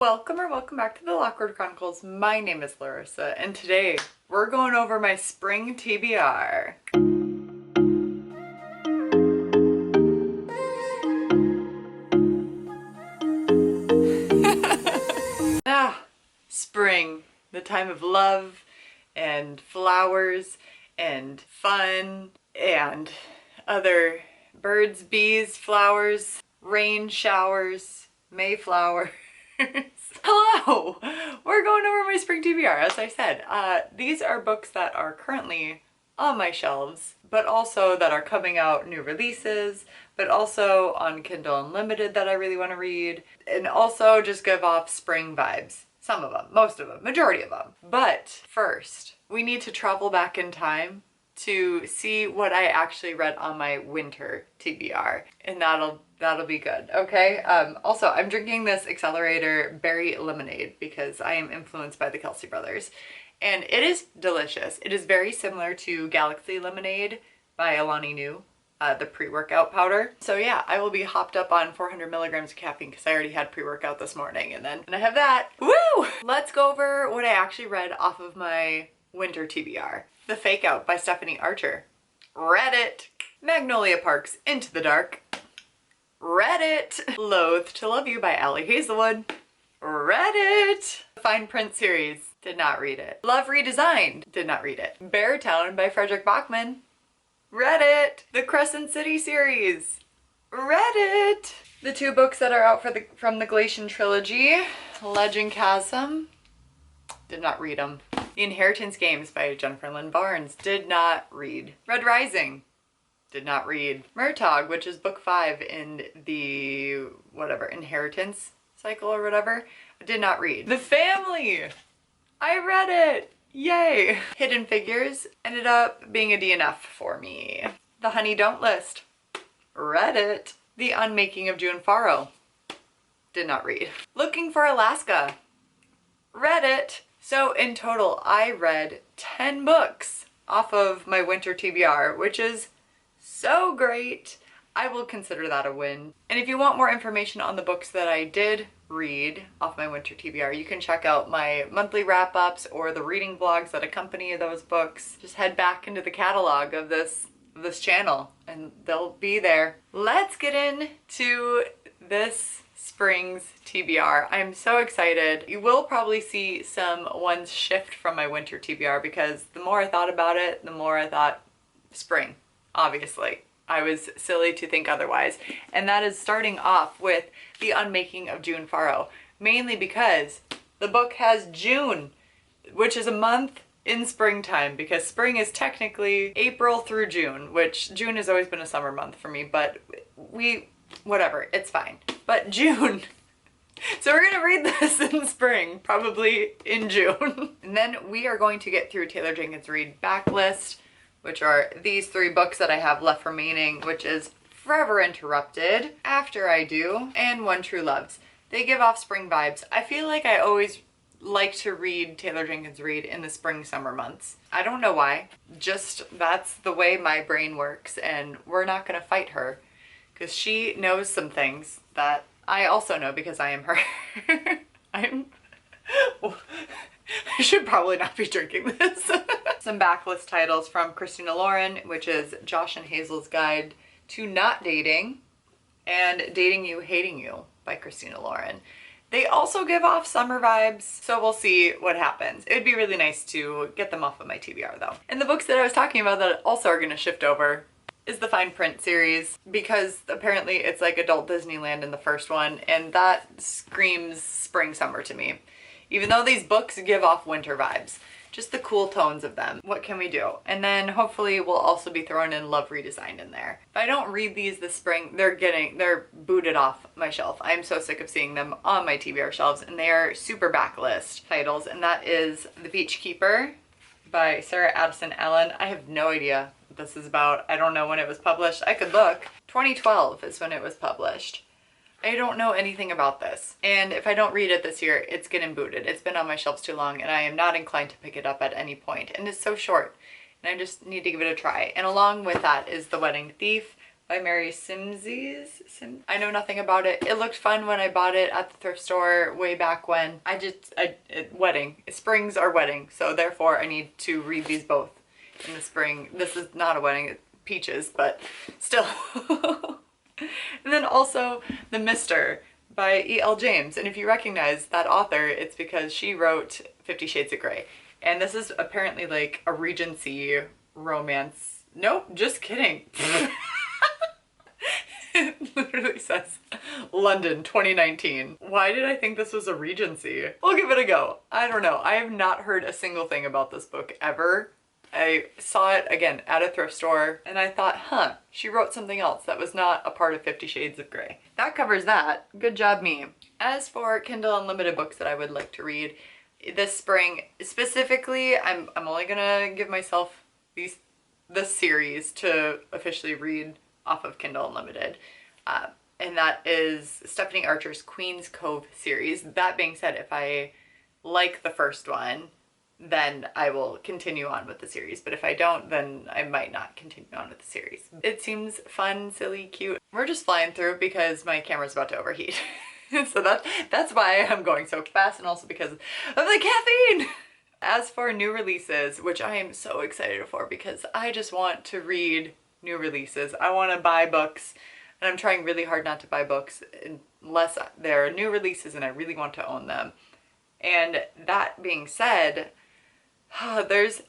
Welcome back to the Lockwood Chronicles. My name is Larissa, and today we're going over my spring TBR. Spring, the time of love and flowers and fun and other birds, bees, flowers, rain showers, Mayflower. Hello! We're going over my spring TBR, as I said. These are books that are currently on my shelves, but also that are coming out new releases, but also on Kindle Unlimited that I really want to read, and also just give off spring vibes. Some of them, most of them, majority of them. But first, we need to travel back in time to see what I actually read on my winter TBR, and that'll be good, okay? Also, I'm drinking this Accelerator berry lemonade because I am influenced by the Kelsey brothers, and it is delicious. It is very similar to Galaxy Lemonade by Alani Nu, the pre-workout powder. So yeah, I will be hopped up on 400 milligrams of caffeine because I already had pre-workout this morning, and I have that. Woo! Let's go over what I actually read off of my winter TBR. The Fake Out by Stephanie Archer. Read it. Magnolia Park's Into the Dark. Read it. Loathe to Love You by Allie Hazelwood. Read it. The Fine Print series. Did not read it. Love Redesigned. Did not read it. Bear Town by Frederick Bachman. Read it. The Crescent City series. Read it. The two books that are out from the Glacian trilogy. Legend Chasm. Did not read them. The Inheritance Games by Jennifer Lynn Barnes. Did not read. Red Rising. Did not read. Murtagh, which is book 5 in the whatever inheritance cycle or whatever. Did not read. The Family. I read it. Yay. Hidden Figures ended up being a DNF for me. The Honey Don't List. Read it. The Unmaking of June Farrow. Did not read. Looking for Alaska. Read it. So in total, I read 10 books off of my winter TBR, which is so great. I will consider that a win. And if you want more information on the books that I did read off my winter TBR, you can check out my monthly wrap-ups or the reading vlogs that accompany those books. Just head back into the catalog of this channel and they'll be there. Let's get into this spring's TBR. I'm so excited. You will probably see some ones shift from my winter TBR because the more I thought about it, the more I thought spring, obviously. I was silly to think otherwise. And that is starting off with The Unmaking of June Farrow, mainly because the book has June, which is a month in springtime, because spring is technically April through June, which June has always been a summer month for me, but whatever, it's fine. But June. So we're gonna read this in spring, probably in June. And then we are going to get through Taylor Jenkins Reid backlist, which are these 3 books that I have left remaining, which is Forever Interrupted, After I Do, and One True Loves. They give off spring vibes. I feel like I always like to read Taylor Jenkins Reid in the spring summer months. I don't know why, just that's the way my brain works, and we're not gonna fight her because she knows some things that I also know because I am her. I should probably not be drinking this. Some backlist titles from Christina Lauren, which is Josh and Hazel's Guide to Not Dating, and Dating You, Hating You by Christina Lauren. They also give off summer vibes, so we'll see what happens. It would be really nice to get them off of my TBR though. And the books that I was talking about that also are gonna shift over is the Fine Print series, because apparently it's like adult Disneyland in the first one, and that screams spring summer to me. Even though these books give off winter vibes, just the cool tones of them. What can we do? And then hopefully we'll also be throwing in Love Redesigned in there. If I don't read these this spring, they're booted off my shelf. I'm so sick of seeing them on my TBR shelves, and they are super backlist titles, and that is The Beach Keeper by Sarah Addison Allen. I have no idea what this is about. I don't know when it was published. I could look. 2012 is when it was published. I don't know anything about this, and if I don't read it this year, it's getting booted. It's been on my shelves too long, and I am not inclined to pick it up at any point, and it's so short, and I just need to give it a try. And along with that is The Wedding Thief by Mary Simsies. I know nothing about it. It looked fun when I bought it at the thrift store way back when. Wedding. Springs are wedding, so therefore I need to read these both in the spring. This is not a wedding, it's peaches, but still. And then also The Mister by E.L. James. And if you recognize that author, it's because she wrote 50 Shades of Grey. And this is apparently like a Regency romance. Nope, just kidding. It literally says London 2019. Why did I think this was a Regency? We'll give it a go. I don't know. I have not heard a single thing about this book ever. I saw it again at a thrift store and I thought, huh, she wrote something else that was not a part of 50 Shades of Grey. That covers that. Good job me. As for Kindle Unlimited books that I would like to read this spring, specifically, I'm only gonna give myself this series to officially read off of Kindle Unlimited. And that is Stephanie Archer's Queen's Cove series. That being said, if I like the first one, then I will continue on with the series. But if I don't, then I might not continue on with the series. It seems fun, silly, cute. We're just flying through because my camera's about to overheat. So that's why I'm going so fast, and also because of the caffeine. As for new releases, which I am so excited for because I just want to read new releases. I want to buy books, and I'm trying really hard not to buy books unless they're new releases and I really want to own them. And that being said, there's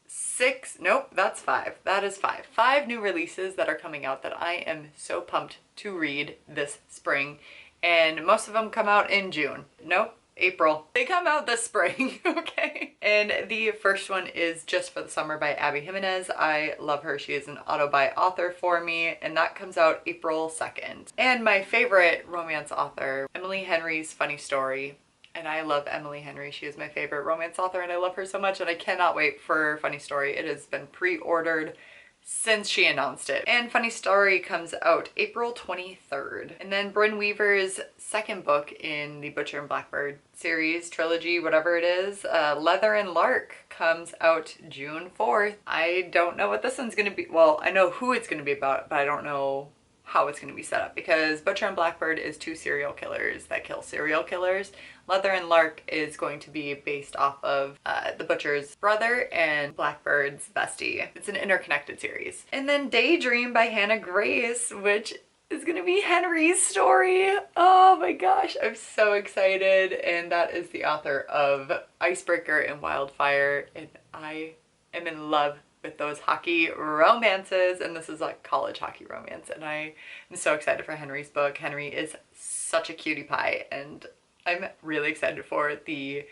that is five new releases that are coming out that I am so pumped to read this spring, and most of them come out in June. Nope, April. They come out this spring, okay? And the first one is Just for the Summer by Abby Jimenez. I love her. She is an auto-buy author for me, and that comes out April 2nd. And my favorite romance author, Emily Henry's Funny Story. And I love Emily Henry. She is my favorite romance author and I love her so much, and I cannot wait for Funny Story. It has been pre-ordered since she announced it. And Funny Story comes out April 23rd. And then Brynne Weaver's second book in the Butcher and Blackbird series, trilogy, whatever it is, Leather and Lark, comes out June 4th. I don't know what this one's gonna be. Well, I know who it's gonna be about, but I don't know how it's going to be set up, because Butcher and Blackbird is two serial killers that kill serial killers. Leather and Lark is going to be based off of the Butcher's brother and Blackbird's bestie. It's an interconnected series. And then Daydream by Hannah Grace, which is going to be Henry's story. Oh my gosh, I'm so excited. And that is the author of Icebreaker and Wildfire, and I am in love with those hockey romances, and this is like college hockey romance, and I am so excited for Henry's book. Henry is such a cutie pie, and I'm really excited for the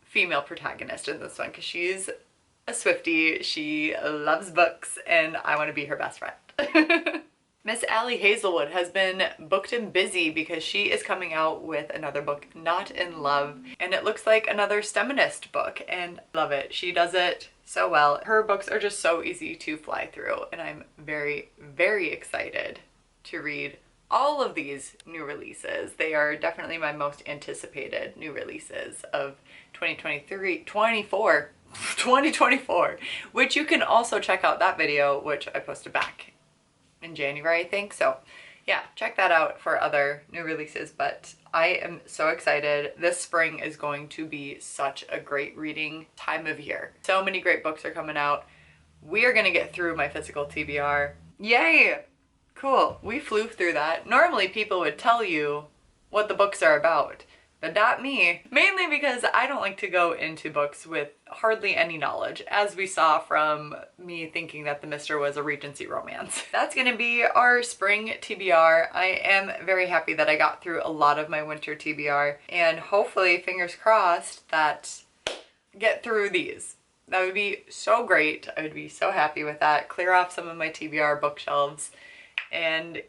female protagonist in this one because she's a Swiftie, she loves books, and I want to be her best friend. Miss Allie Hazelwood has been booked and busy because she is coming out with another book, Not in Love, and it looks like another STEMinist book, and I love it. She does it so well. Her books are just so easy to fly through, and I'm very, very excited to read all of these new releases. They are definitely my most anticipated new releases of 2024, which you can also check out that video, which I posted back in January, I think. So yeah, check that out for other new releases, but I am so excited. This spring is going to be such a great reading time of year. So many great books are coming out. We are gonna get through my physical TBR. Yay! Cool, we flew through that. Normally people would tell you what the books are about, but not me. Mainly because I don't like to go into books with hardly any knowledge, as we saw from me thinking that The Mister was a Regency romance. That's gonna be our spring TBR. I am very happy that I got through a lot of my winter TBR, and hopefully, fingers crossed, that get through these. That would be so great. I would be so happy with that. Clear off some of my TBR bookshelves and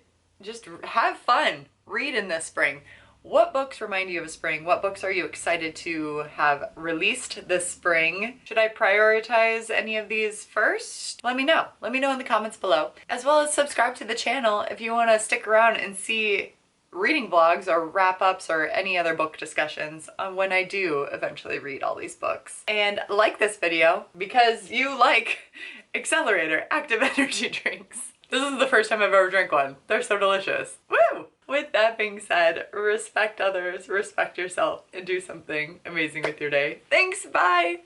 just have fun. Read in this spring. What books remind you of spring? What books are you excited to have released this spring? Should I prioritize any of these first? Let me know. Let me know in the comments below. As well as subscribe to the channel if you want to stick around and see reading vlogs or wrap-ups or any other book discussions on when I do eventually read all these books. And like this video because you like Accelerator Active Energy Drinks. This is the first time I've ever drank one. They're so delicious. Woo! With that being said, respect others, respect yourself, and do something amazing with your day. Thanks, bye!